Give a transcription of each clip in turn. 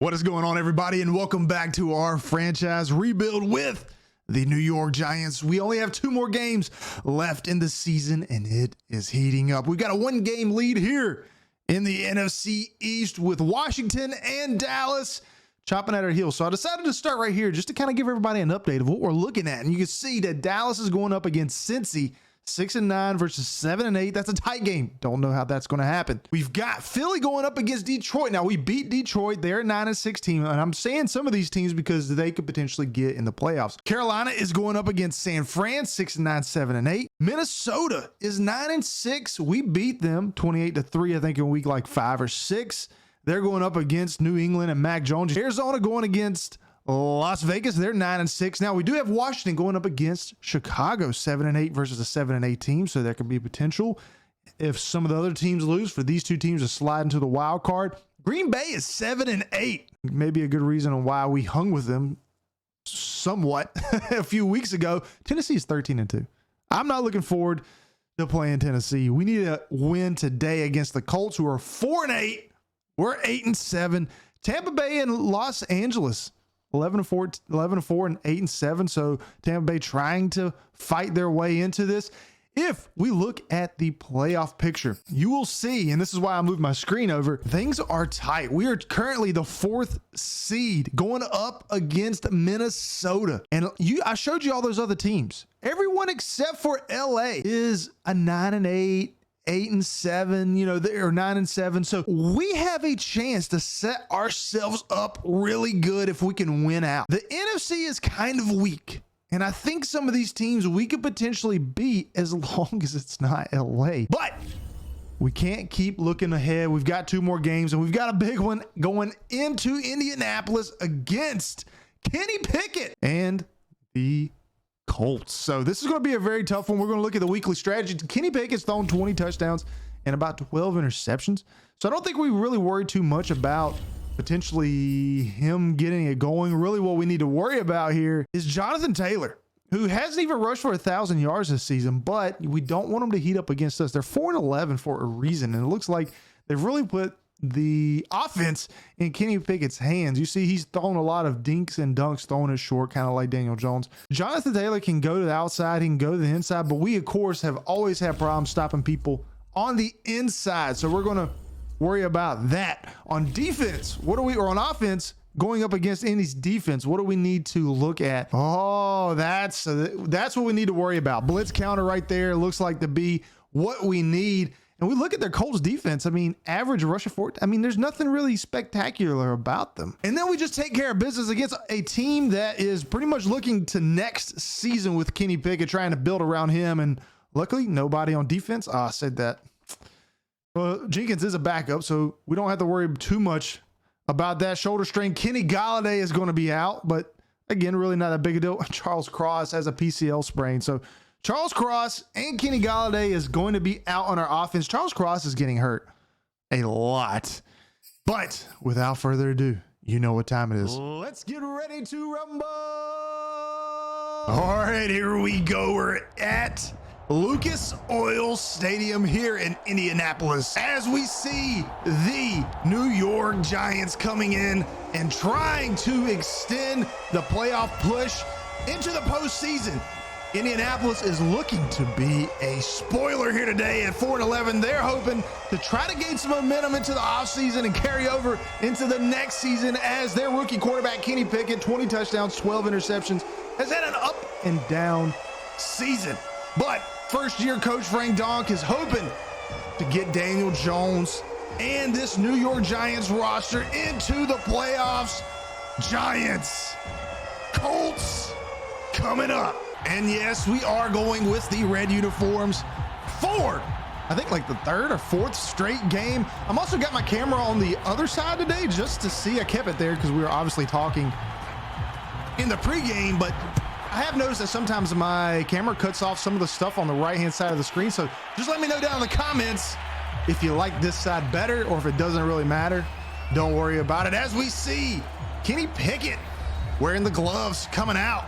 What is going on, everybody, and welcome back to our franchise rebuild with the New York Giants. We only have 2 more games left in the season, and it is heating up. We've got a 1-game lead here in the NFC East with Washington and Dallas chopping at our heels. So I decided to start right here just to kind of give everybody an update of what we're looking at. And you can see that Dallas is going up against Cincy, 6-9 versus 7-8. That's a tight game. Don't know how that's going to happen. We've got Philly going up against Detroit. Now, we beat Detroit. They're a 9-6 team, and I'm saying some of these teams because they could potentially get in the playoffs. Carolina is going up against San Fran, 6-9, 7-8. Minnesota is 9-6. We beat them 28-3, I think, in week like 5 or 6. They're going up against New England and Mac Jones. Arizona going against Las Vegas, they're 9-6. Now we do have Washington going up against Chicago, 7-8 versus a 7-8 team. So there could be potential if some of the other teams lose for these two teams to slide into the wild card. Green Bay is 7-8. Maybe a good reason on why we hung with them somewhat a few weeks ago. Tennessee is 13-2. I'm not looking forward to playing Tennessee. We need a win today against the Colts, who are 4-8. We're 8-7. Tampa Bay and Los Angeles, 11-4 and 8-7. So Tampa Bay trying to fight their way into this. If we look at the playoff picture, you will see, and this is why I moved my screen over, things are tight. We are currently the 4th seed going up against Minnesota. And I showed you all those other teams. Everyone except for LA is a 9-8. 8-7, you know, they're 9-7. So we have a chance to set ourselves up really good if we can win out. The NFC is kind of weak, and I think some of these teams we could potentially beat as long as it's not LA. But we can't keep looking ahead. We've got 2 more games, and we've got a big one going into Indianapolis against Kenny Pickett and the Colts. So this is going to be a very tough one. We're going to look at the weekly strategy. Kenny Pickett's thrown 20 touchdowns and about 12 interceptions. So I don't think we really worry too much about potentially him getting it going. Really what we need to worry about here is Jonathan Taylor, who hasn't even rushed for 1,000 yards this season, but we don't want him to heat up against us. They're 4-11 for a reason, and it looks like they've really put the offense in Kenny Pickett's hands. You see, he's thrown a lot of dinks and dunks, throwing it short, kind of like Daniel Jones. Jonathan Taylor can go to the outside, he can go to the inside, but we, of course, have always had problems stopping people on the inside. So we're going to worry about that. On defense, or on offense, going up against Indy's defense, what do we need to look at? Oh, that's what we need to worry about. Blitz counter right there looks like to be what we need. And we look at their Colts defense. I mean, average rusher for it. I mean, there's nothing really spectacular about them. And then we just take care of business against a team that is pretty much looking to next season with Kenny Pickett, trying to build around him. And luckily, nobody on defense. I said that. Well, Jenkins is a backup, so we don't have to worry too much about that shoulder strain. Kenny Golladay is going to be out, but again, really not that big a deal. Charles Cross has a PCL sprain, so Charles Cross and Kenny Golladay is going to be out on our offense. Charles Cross is getting hurt a lot. But without further ado, you know what time it is. Let's get ready to rumble. All right, here we go. We're at Lucas Oil Stadium here in Indianapolis as we see the New York Giants coming in and trying to extend the playoff push into the postseason. Indianapolis is looking to be a spoiler here today at 4-11. They're hoping to try to gain some momentum into the offseason and carry over into the next season as their rookie quarterback, Kenny Pickett, 20 touchdowns, 12 interceptions, has had an up and down season. But first-year coach Frank Donk is hoping to get Daniel Jones and this New York Giants roster into the playoffs. Giants, Colts coming up. And yes, we are going with the red uniforms for, I think, like the 3rd or 4th straight game. I'm also got my camera on the other side today just to see. I kept it there because we were obviously talking in the pregame, but I have noticed that sometimes my camera cuts off some of the stuff on the right-hand side of the screen. So just let me know down in the comments if you like this side better or if it doesn't really matter. Don't worry about it. As we see Kenny Pickett wearing the gloves coming out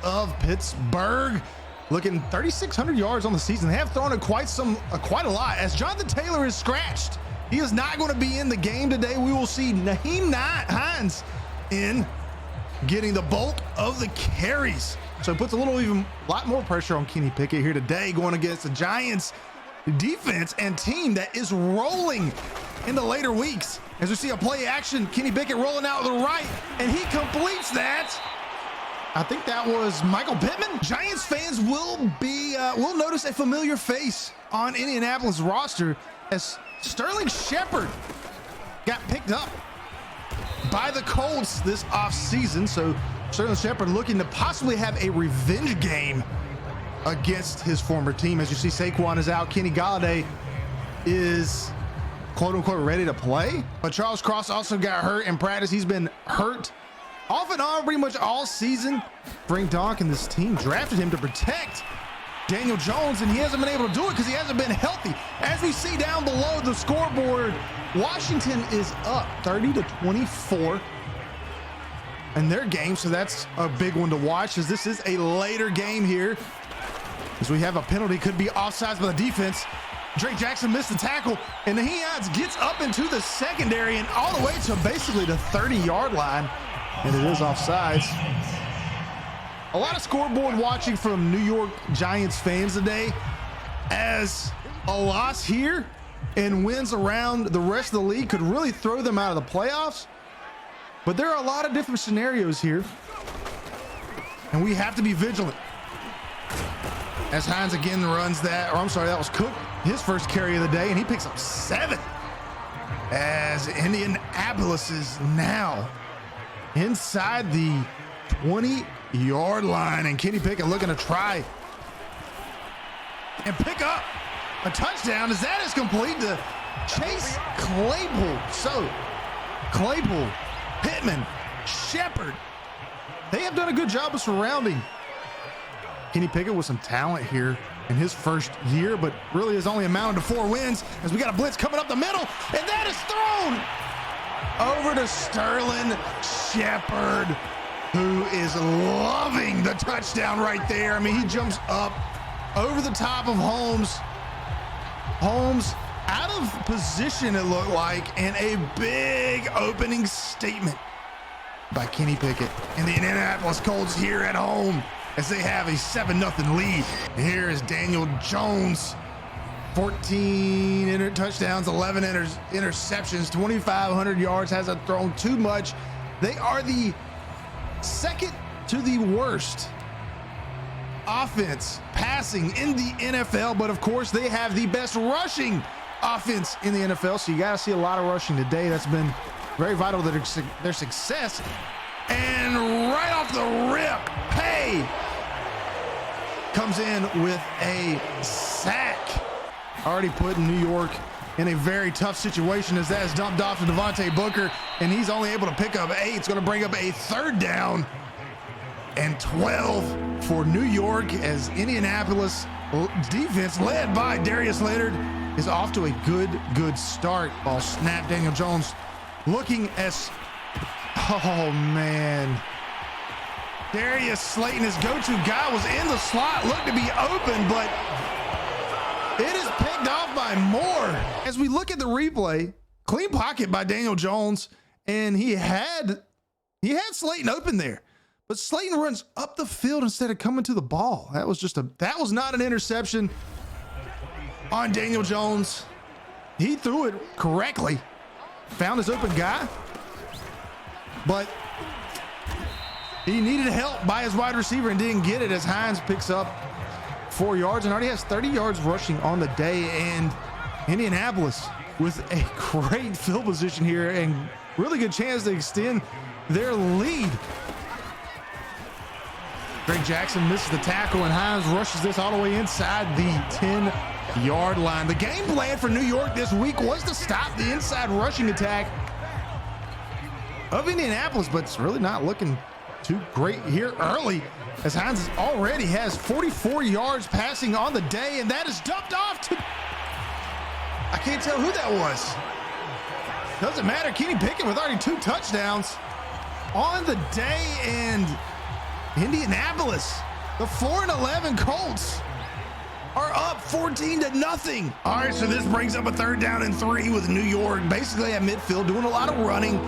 of Pittsburgh, looking 3,600 yards on the season. They have thrown it quite a lot as Jonathan Taylor is scratched. He is not going to be in the game today. We will see Nyheim Hines in, getting the bulk of the carries. So it puts a lot more pressure on Kenny Pickett here today, going against the Giants defense and team that is rolling in the later weeks. As we see a play action, Kenny Pickett rolling out to the right, and he completes that. I think that was Michael Pittman. Giants fans will notice a familiar face on Indianapolis roster as Sterling Shepard got picked up by the Colts this offseason. So Sterling Shepard looking to possibly have a revenge game against his former team. As you see, Saquon is out. Kenny Golladay is quote unquote ready to play, but Charles Cross also got hurt in practice. He's been hurt off and on pretty much all season. Frank Donk and this team drafted him to protect Daniel Jones, and he hasn't been able to do it because he hasn't been healthy. As we see down below the scoreboard, Washington is up 30-24 in their game, so that's a big one to watch, as this is a later game here, as we have a penalty, could be offsides by the defense. Drake Jackson missed the tackle, and Nyheim Hines gets up into the secondary and all the way to basically the 30-yard line, and it is offsides. A lot of scoreboard watching from New York Giants fans today, as a loss here and wins around the rest of the league could really throw them out of the playoffs. But there are a lot of different scenarios here, and we have to be vigilant. As Hines again runs that, or I'm sorry, that was Cook, his first carry of the day, and he picks up 7. As Indianapolis is now inside the 20-yard line, and Kenny Pickett looking to try and pick up a touchdown, as that is complete to Chase Claypool. So Claypool, Pittman, Shepard, they have done a good job of surrounding Kenny Pickett with some talent here in his first year, but really has only amounted to 4 wins, as we got a blitz coming up the middle, and that is thrown over to Sterling Shepard, who is loving the touchdown right there. I mean, he jumps up over the top of Holmes. Holmes out of position, it looked like, and a big opening statement by Kenny Pickett and the Indianapolis Colts here at home, as they have a 7-0 lead. Here is Daniel Jones, 14 touchdowns, 11 interceptions, 2,500 yards, hasn't thrown too much. They are the second to the worst offense passing in the NFL, but of course they have the best rushing offense in the NFL, so you got to see a lot of rushing today. That's been very vital to their success. And right off the rip, Pay comes in with a sack, already putting New York in a very tough situation, as that is dumped off to Devontae Booker, and he's only able to pick up 8. It's going to bring up a 3rd down and 12 for New York, as Indianapolis defense led by Darius Leonard is off to a good start. Ball snap. Daniel Jones looking as, oh man, Darius Slayton, his go-to guy, was in the slot, looked to be open, but it is picked off by Moore. As we look at the replay, clean pocket by Daniel Jones, and he had Slayton open there, but Slayton runs up the field instead of coming to the ball. That was not an interception on Daniel Jones. He threw it correctly, found his open guy, but he needed help by his wide receiver and didn't get it, as Hines picks up 4 yards and already has 30 yards rushing on the day. And Indianapolis with a great field position here and really good chance to extend their lead. Drake Jackson misses the tackle, and Hines rushes this all the way inside the 10-yard line. The game plan for New York this week was to stop the inside rushing attack of Indianapolis, but it's really not looking too great here early, as Hines already has 44 yards passing on the day, and that is dumped off to, I can't tell who that was. Doesn't matter. Kenny Pickett with already 2 touchdowns on the day, and Indianapolis, the 4-11 Colts, are up 14-0. All right, so this brings up a 3rd down and 3 with New York basically at midfield doing a lot of running.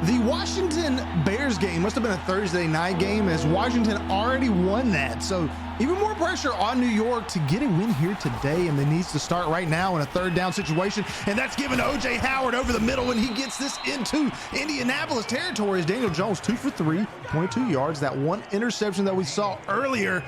The Washington Bears game must have been a Thursday night game, as Washington already won that. So even more pressure on New York to get a win here today, and they needs to start right now in a 3rd down situation. And that's given to O.J. Howard over the middle, and he gets this into Indianapolis territory as Daniel Jones 2 for 3, 22 yards. That one interception that we saw earlier.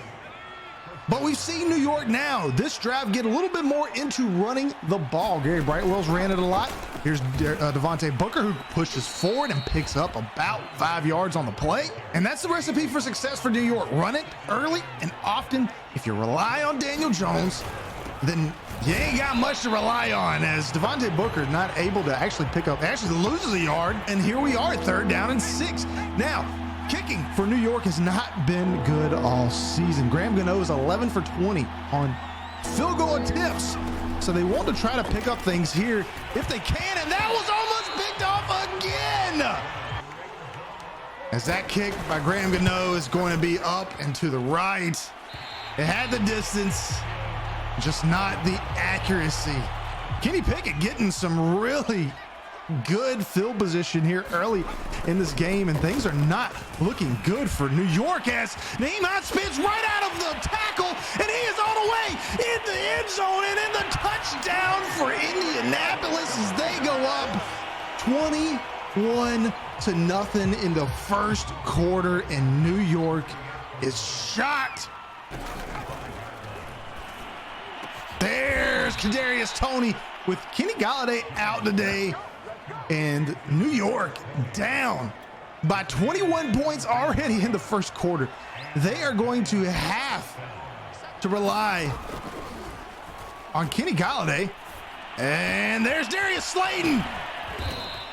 But we've seen New York now, this drive, get a little bit more into running the ball. Gary Brightwell's ran it a lot. Here's Devontae Booker, who pushes forward and picks up about 5 yards on the play. And that's the recipe for success for New York. Run it early and often. If you rely on Daniel Jones, then you ain't got much to rely on, as Devontae Booker is not able to actually pick up, actually loses a yard. And here we are, 3rd down and 6. Now, kicking for New York has not been good all season. Graham Gano is 11 for 20 on field goal attempts. So they want to try to pick up things here if they can, and that was almost picked off again. As that kick by Graham Gano is going to be up and to the right. It had the distance, just not the accuracy. Kenny Pickett getting some really good field position here early in this game, and things are not looking good for New York as Naeem Hines spins right out of the tackle, and he is all the way in the end zone and in the touchdown for Indianapolis as they go up 21-0 in the 1st quarter, and New York is shocked. There's Kadarius Toney with Kenny Golladay out today. And New York down by 21 points already in the 1st quarter. They are going to have to rely on Kenny Golladay. And there's Darius Slayton.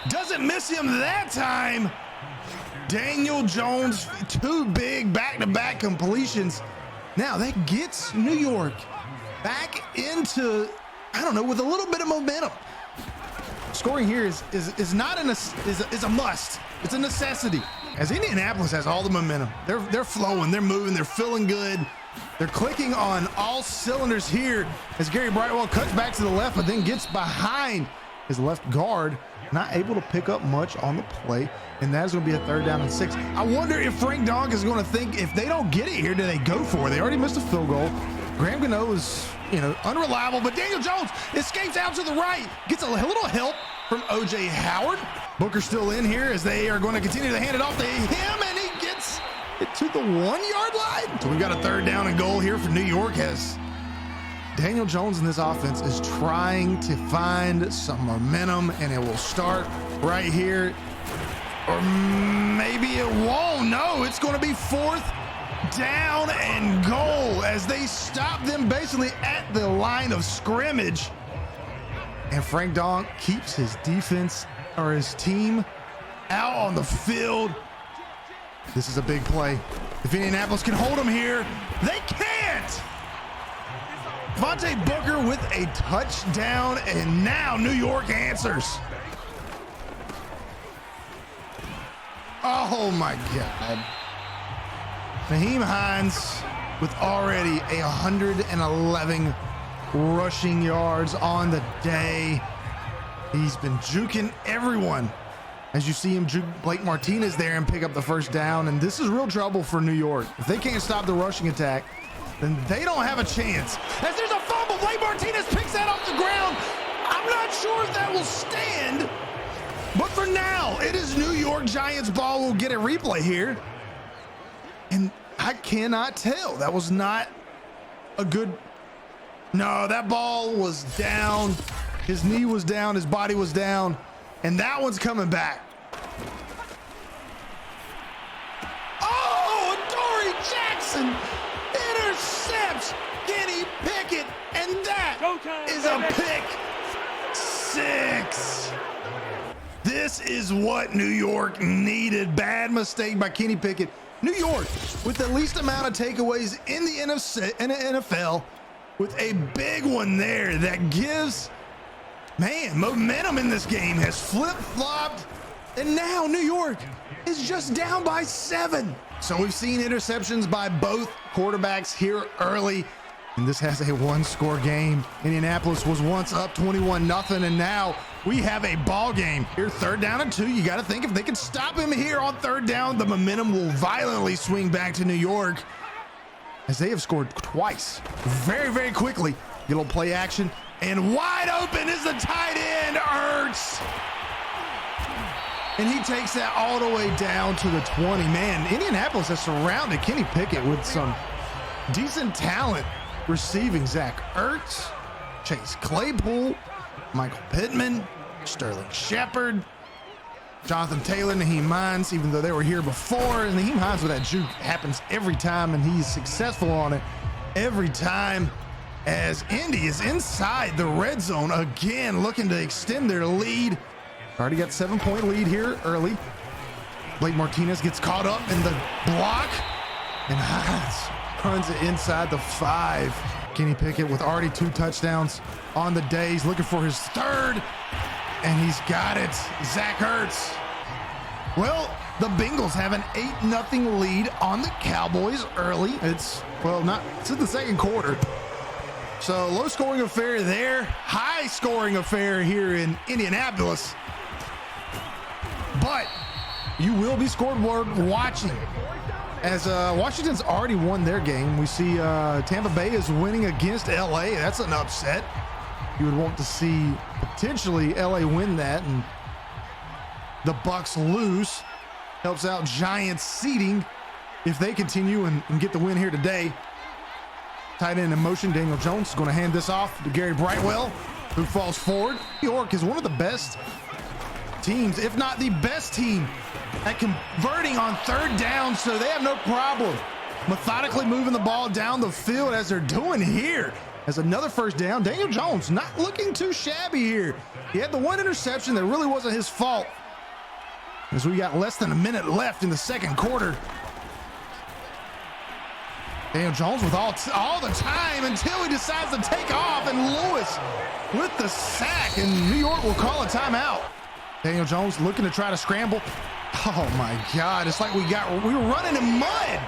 Doesn't miss him that time. Daniel Jones, 2 big back-to-back completions. Now that gets New York back into, I don't know, with a little bit of momentum. Scoring here is not a must. It's a necessity, as Indianapolis has all the momentum. They're flowing, they're moving, they're feeling good. They're clicking on all cylinders here as Gary Brightwell cuts back to the left, but then gets behind his left guard, not able to pick up much on the play, and that is going to be a 3rd down and 6. I wonder if Frank Donk is going to think, if they don't get it here, do they go for it? They already missed a field goal. Graham Gano is, unreliable, but Daniel Jones escapes out to the right, gets a little help from O.J. Howard. Booker still in here as they are going to continue to hand it off to him, and he gets it to the 1-yard line. So we've got a 3rd down and goal here for New York, as Daniel Jones in this offense is trying to find some momentum, and it will start right here. Or maybe it won't. No, it's going to be 4th down and goal as they stop them basically at the line of scrimmage. And Frank Donk keeps his defense, or his team, out on the field. This is a big play. If Indianapolis can hold them here, they can't. Devontae Booker with a touchdown, and now New York answers. Oh my God. Naeem Hines with already 111 rushing yards on the day. He's been juking everyone as you see him juke Blake Martinez there and pick up the 1st down. And this is real trouble for New York. If they can't stop the rushing attack, then they don't have a chance. As there's a fumble, Blake Martinez picks that off the ground. I'm not sure if that will stand, but for now, it is New York Giants ball. We'll get a replay here. And I cannot tell. That was not a good. No, that ball was down. His knee was down. His body was down. And that one's coming back. Oh, Dory Jackson intercepts Kenny Pickett. And that is a pick 6. This is what New York needed. Bad mistake by Kenny Pickett. New York with the least amount of takeaways in the NFL, with a big one there that gives, momentum in this game has flip-flopped, and now New York is just down by 7. So we've seen interceptions by both quarterbacks here early. And this has a one-score game. Indianapolis was once up 21-0, and now we have a ball game. Here, 3rd down and 2. You got to think if they can stop him here on 3rd down, the momentum will violently swing back to New York, as they have scored twice very, very quickly. Get a little play action, and wide open is the tight end, Ertz. And he takes that all the way down to the 20. Man, Indianapolis has surrounded Kenny Pickett with some decent talent receiving. Zach Ertz, Chase Claypool, Michael Pittman, Sterling Shepard, Jonathan Taylor, Naheem Hines, even though they were here before. And Naheem Hines with that juke happens every time, and he's successful on it every time, as Indy is inside the red zone again, looking to extend their lead. Already got 7-point lead here early. Blake Martinez gets caught up in the block, and Hines runs it inside the 5. Kenny Pickett with already 2 touchdowns on the day. He's looking for his 3rd, and he's got it. Zach Ertz. Well, the Bengals have an 8-0 lead on the Cowboys early. It's in the 2nd quarter. So low scoring affair there, high scoring affair here in Indianapolis. But you will be scoreboard watching, as Washington's already won their game. We see Tampa Bay is winning against LA. That's an upset. You would want to see potentially LA win that, and the Bucs lose. Helps out Giants seeding if they continue and get the win here today. Tight end in motion. Daniel Jones is going to hand this off to Gary Brightwell, who falls forward. New York is one of the best teams, if not the best team, at converting on 3rd down, so they have no problem methodically moving the ball down the field as they're doing here. As another 1st down, Daniel Jones not looking too shabby here. He had the 1 interception that really wasn't his fault, as we got less than a minute left in the 2nd quarter. Daniel Jones with all the time until he decides to take off, and Lewis with the sack, and New York will call a timeout. Daniel Jones looking to try to scramble. Oh my God, it's like we were running in mud.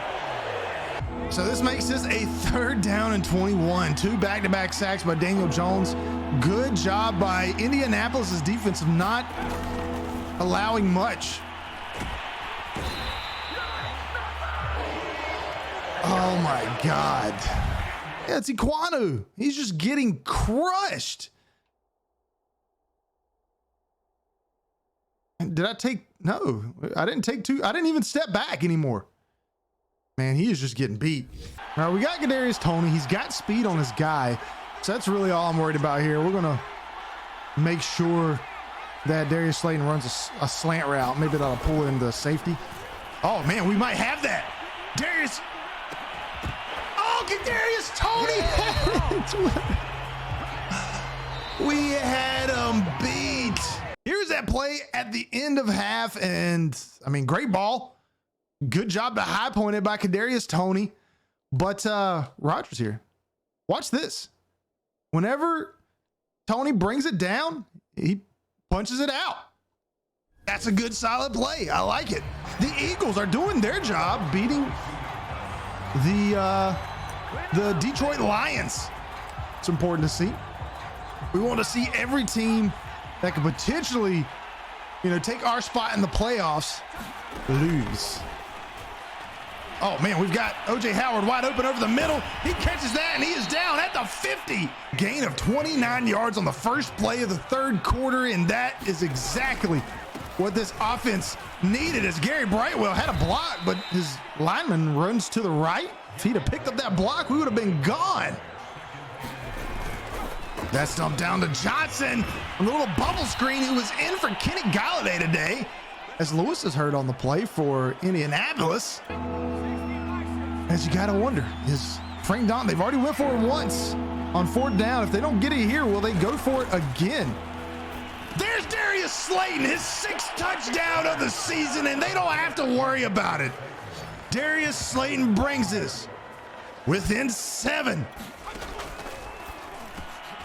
So this makes this a 3rd down and 21. 2 back-to-back sacks by Daniel Jones. Good job by Indianapolis' defense of not allowing much. Oh my God. Yeah, it's Iquanu. He's just getting crushed. Did I take? No, I didn't take 2. I didn't even step back anymore. Man, he is just getting beat. All right, we got Kadarius Toney. He's got speed on his guy. So that's really all I'm worried about here. We're going to make sure that Darius Slayton runs a slant route. Maybe that'll pull in the safety. Oh, man, we might have that. Darius. Oh, Kadarius Toney. We had him beat. Here's that play at the end of half, and I mean, great ball. Good job to high point it by Kadarius Toney. But Rodgers here. Watch this. Whenever Toney brings it down, he punches it out. That's a good, solid play. I like it. The Eagles are doing their job beating the Detroit Lions. It's important to see. We want to see every team that could potentially, take our spot in the playoffs lose. Oh man, we've got O.J. Howard wide open over the middle. He catches that, and he is down at the 50. Gain of 29 yards on the first play of the 3rd quarter, and that is exactly what this offense needed, as Gary Brightwell had a block, but his lineman runs to the right. If he'd have picked up that block, we would have been gone. That's dumped down to Johnson on the little bubble screen, who was in for Kenny Galladay today, as Lewis is hurt on the play for Indianapolis. As you gotta wonder, is Frank Don, they've already went for it once on 4th down. If they don't get it here, will they go for it again? There's Darius Slayton, his 6th touchdown of the season, and they don't have to worry about it. Darius Slayton brings this within 7.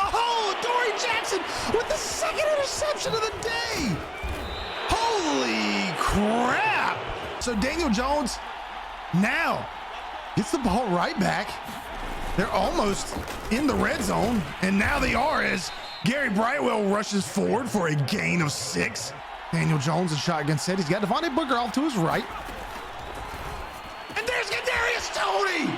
Oh, Dory Jackson with the 2nd interception of the day. Holy crap. So Daniel Jones now gets the ball right back They're almost in the red zone, and now they are as Gary Brightwell rushes forward for a gain of 6. Daniel Jones in shotgun set. He's got Devontae Booker off to his right. And there's Kadarius Toney!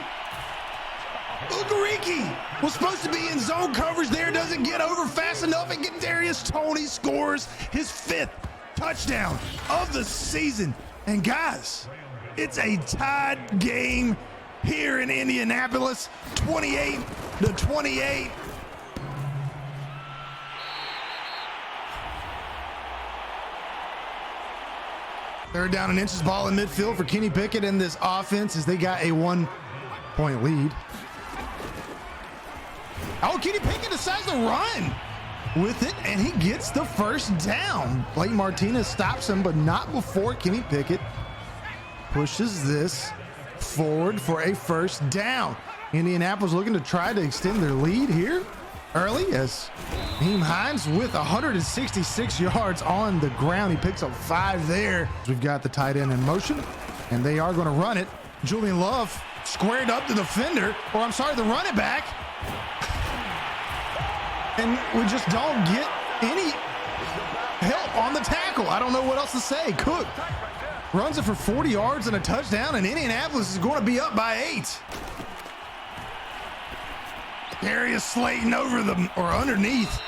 Ugariki was supposed to be in zone coverage there, doesn't get over fast enough, and Kadarius Toney scores his 5th touchdown of the season. And guys, it's a tied game here in Indianapolis, 28-28. Third down and inches, ball in midfield for Kenny Pickett in this offense as they got a 1-point lead. Oh, Kenny Pickett decides to run with it, and he gets the first down. Blake Martinez stops him, but not before Kenny Pickett pushes this forward for a first down. Indianapolis looking to try to extend their lead here early as Nyheim Hines with 166 yards on the ground. He picks up 5 there. We've got the tight end in motion, and they are going to run it. Julian Love squared up the defender, or I'm sorry, the running back. And we just don't get any help on the tackle. I don't know what else to say. Cook runs it for 40 yards and a touchdown, and Indianapolis is going to be up by 8. Darius Slayton over them or underneath.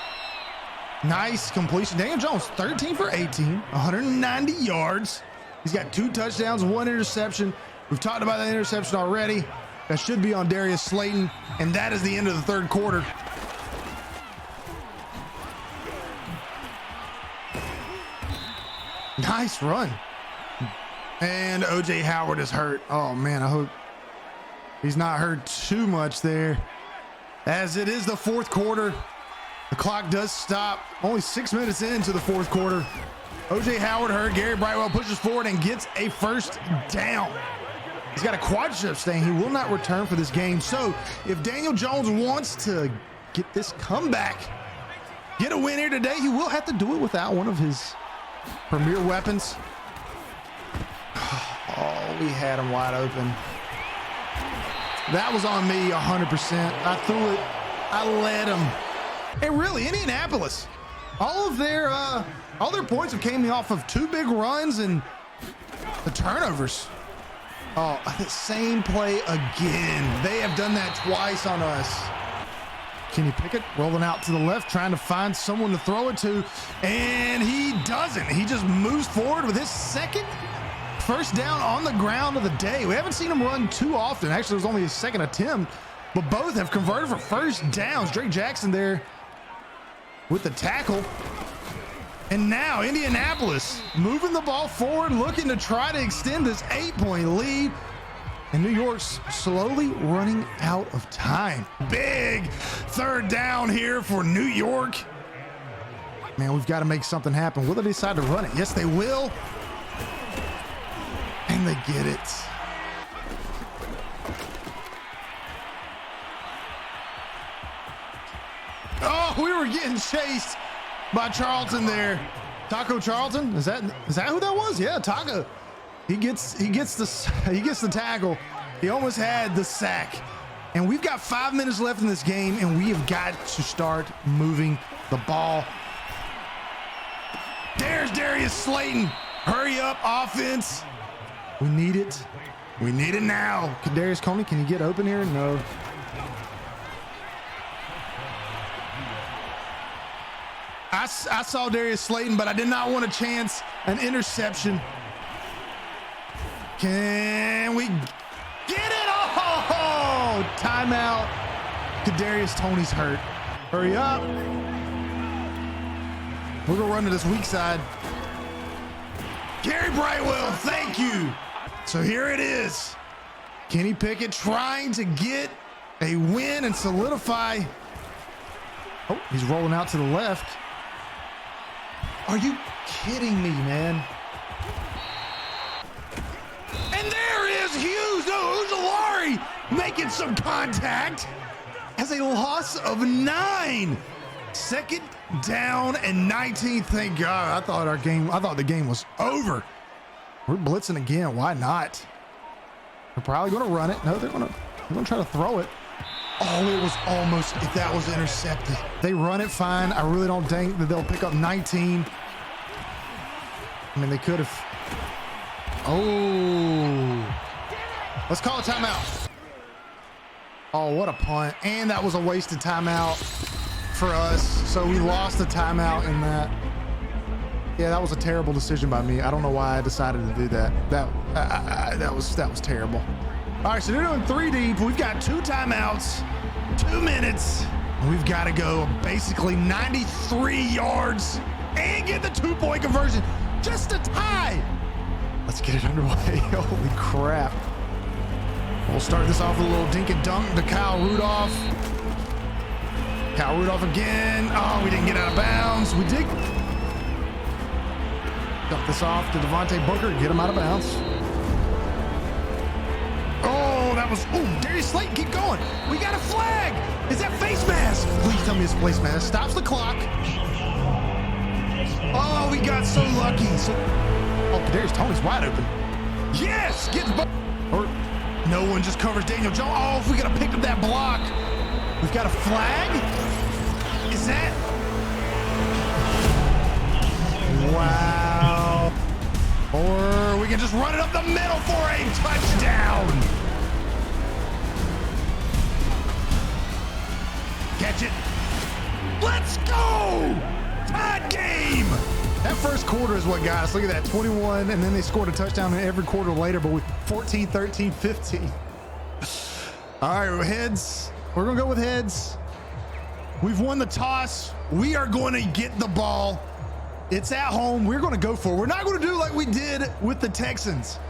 Nice completion. Daniel Jones, 13 for 18, 190 yards. He's got 2 touchdowns, 1 interception. We've talked about that interception already. That should be on Darius Slayton, and that is the end of the third quarter. Nice run. And O.J. Howard is hurt. Oh, man, I hope he's not hurt too much there. As it is the fourth quarter, the clock does stop. Only 6 minutes into the fourth quarter. O.J. Howard hurt. Gary Brightwell pushes forward and gets a first down. He's got a quadricep stain. He will not return for this game. So if Daniel Jones wants to get this comeback, get a win here today, he will have to do it without one of his premier weapons. Oh, we had him wide open. That was on me 100%. I threw it. I led him. And really, Indianapolis, all their points have came off of 2 big runs and the turnovers. Oh, the same play again. They have done that twice on us. Kenny Pickett rolling out to the left, trying to find someone to throw it to, and he doesn't. He just moves forward with his 2nd first down on the ground of the day. We haven't seen him run too often. Actually, it was only his 2nd attempt, but both have converted for first downs. Drake Jackson there with the tackle. And now Indianapolis moving the ball forward, looking to try to extend this 8-point lead. And New York's slowly running out of time. Big third down here for New York. Man, we've got to make something happen. Will they decide to run it? Yes, they will. And they get it. Oh, we were getting chased by Charlton there. Taco Charlton, is that who that was? Yeah, Taco. He gets the tackle. He almost had the sack. And we've got 5 minutes left in this game, and we have got to start moving the ball. There's Darius Slayton. Hurry up, offense. We need it. We need it now. Kadarius Toney, can you get open here? No. I saw Darius Slayton, but I did not want to chance an interception. Can we get it? Oh, timeout. Kadarius Toney's hurt. Hurry up. We're going to run to this weak side. Gary Brightwell, thank you. So here it is. Kenny Pickett trying to get a win and solidify. Oh, he's rolling out to the left. Are you kidding me, man? And there is Hughes. No, Ujulari making some contact as a loss of 9. 2nd down and 19. Thank God. I thought the game was over. We're blitzing again. Why not? They're probably going to run it. No, they're going to try to throw it. Oh, it was almost, if that was intercepted. They run it fine. I really don't think that they'll pick up 19. I mean, they could have. Oh. Let's call a timeout. Oh, what a punt. And that was a wasted timeout for us. So we lost the timeout in that. Yeah, that was a terrible decision by me. I don't know why I decided to do that. That was terrible. All right, so they're doing 3 deep. We've got 2 timeouts, 2 minutes. We've got to go basically 93 yards and get the 2-point conversion just to tie. Let's get it underway. Holy crap. We'll start this off with a little dink and dunk to Kyle Rudolph. Kyle Rudolph again. Oh, we didn't get out of bounds. We did. Dump this off to Devontae Booker. Get him out of bounds. Oh, that was, Darius Slayton, keep going. We got a flag. Is that face mask? Please tell me it's face mask. Stops the clock. Oh, we got so lucky. Kadarius Toney's wide open. Yes, gets or no one just covers Daniel Jones. Oh, if we could have picked up that block. We've got a flag. Is that? Wow. Or we can just run it up the middle for a touchdown. Catch it. Let's go. Tied game. That first quarter is what got us. Look at that, 21, and then they scored a touchdown in every quarter later, but we 14, 13, 15. All right, heads. We're going to go with heads. We've won the toss. We are going to get the ball. It's at home. We're going to go for it. We're not going to do like we did with the Texans.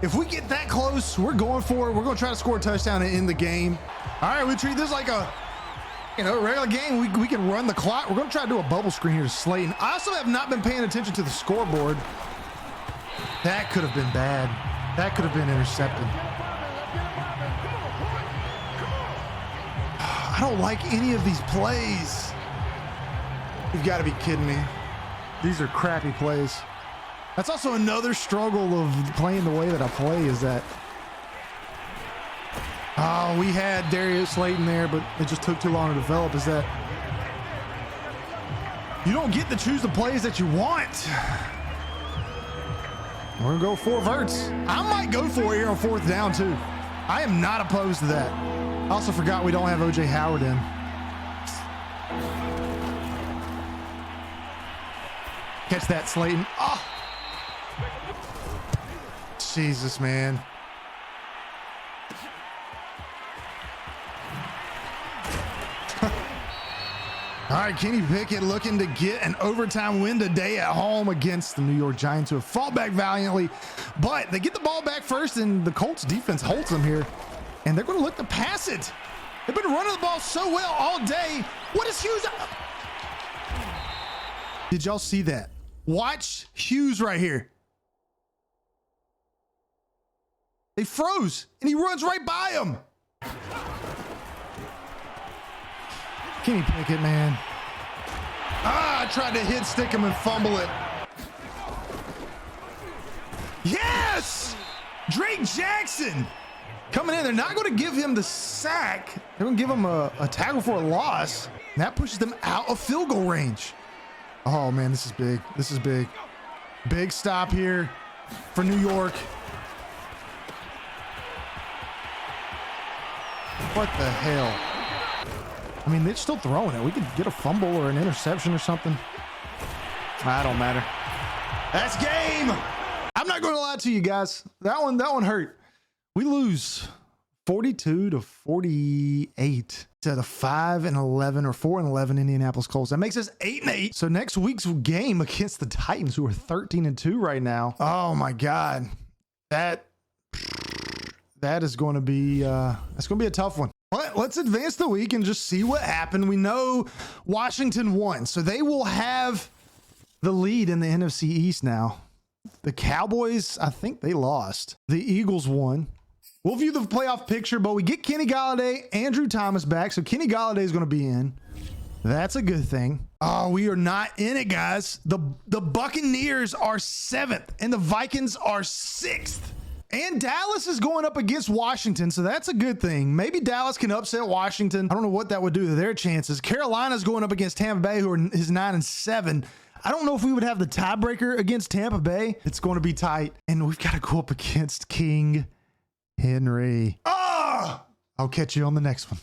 If we get that close, we're going for it. We're going to try to score a touchdown and end the game. All right, we treat this like a regular game. We can run the clock. We're going to try to do a bubble screen here to Slayton. I also have not been paying attention to the scoreboard. That could have been bad. That could have been intercepted. I don't like any of these plays. You've got to be kidding me. These are crappy plays. That's also another struggle of playing the way that I play is that we had Darius Slayton there, but it just took too long to develop. Is that you don't get to choose the plays that you want. We're gonna go 4 verts. I might go for it here on 4th down too. I am not opposed to that. I also forgot we don't have OJ Howard in. Catch that, Slayton. Oh, Jesus, man. All right, Kenny Pickett looking to get an overtime win today at home against the New York Giants, who have fought back valiantly, but they get the ball back first, and the Colts defense holds them here, and they're going to look to pass it. They've been running the ball so well all day. What is Hughes? Did y'all see that? Watch Hughes right here. They froze, and he runs right by him. Kenny Pickett, man. I tried to hit stick him and fumble it. Yes! Drake Jackson coming in. They're not going to give him the sack. They're going to give him a tackle for a loss. And that pushes them out of field goal range. Oh, man, this is big. This is big. Big stop here for New York. What the hell? I mean, they're still throwing it. We could get a fumble or an interception or something. I don't matter. That's game. I'm not going to lie to you guys. That one hurt. We lose 42-48 to the 5-11 or 4-11 Indianapolis Colts. That makes us 8-8. So next week's game against the Titans, who are 13-2 right now. Oh my God, that is going to be that's going to be a tough one. But let's advance the week and just see what happened. We know Washington won, so they will have the lead in the NFC East now. The Cowboys, I think they lost. The Eagles won. We'll view the playoff picture, but we get Kenny Golladay, Andrew Thomas back, so Kenny Golladay is going to be in. That's a good thing. Oh, we are not in it, guys. The Buccaneers are 7th, and the Vikings are 6th. And Dallas is going up against Washington, so that's a good thing. Maybe Dallas can upset Washington. I don't know what that would do to their chances. Carolina's going up against Tampa Bay, who is 9-7. I don't know if we would have the tiebreaker against Tampa Bay. It's going to be tight. And we've got to go up against King Henry. Oh! I'll catch you on the next one.